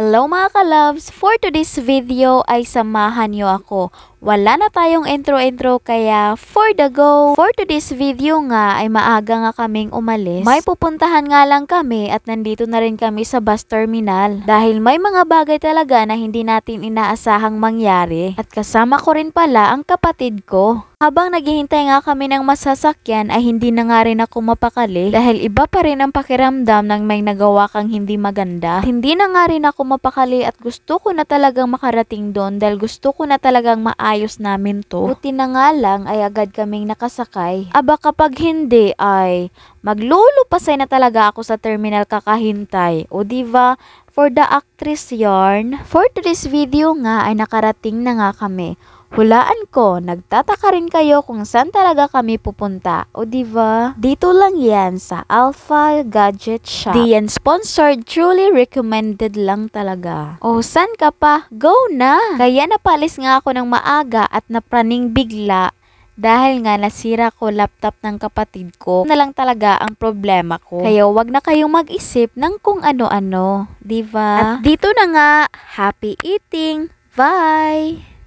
Hello mga ka-loves! For today's video ay samahan niyo ako. Wala na tayong intro-intro kaya for the go! For today's video nga ay maaga nga kaming umalis. May pupuntahan nga lang kami at nandito na rin kami sa bus terminal. Dahil may mga bagay talaga na hindi natin inaasahang mangyari. At kasama ko rin pala ang kapatid ko. Habang naghihintay nga kami ng masasakyan ay hindi na nga rin ako mapakali dahil iba pa rin ang pakiramdam ng may nagawa kang hindi maganda. Hindi na nga rin ako mapakali at gusto ko na talagang makarating doon dahil gusto ko na talagang maayos namin to. Buti na nga lang ay agad kaming nakasakay. Aba kapag hindi ay maglulupasay na talaga ako sa terminal kakahintay. O diba? For the actress yarn. For today's video nga ay nakarating na nga kami. Hulaan ko, nagtataka rin kayo kung saan talaga kami pupunta. O diba? Dito lang yan sa Alpha Gadget Shop. Di yan sponsored, truly recommended lang talaga. O saan ka pa? Go na! Kaya napalis nga ako ng maaga at napraning bigla. Dahil nga nasira ko laptop ng kapatid ko, na lang talaga ang problema ko. Kaya wag na kayong mag-isip ng kung ano-ano. Diba? At dito na nga, happy eating! Bye!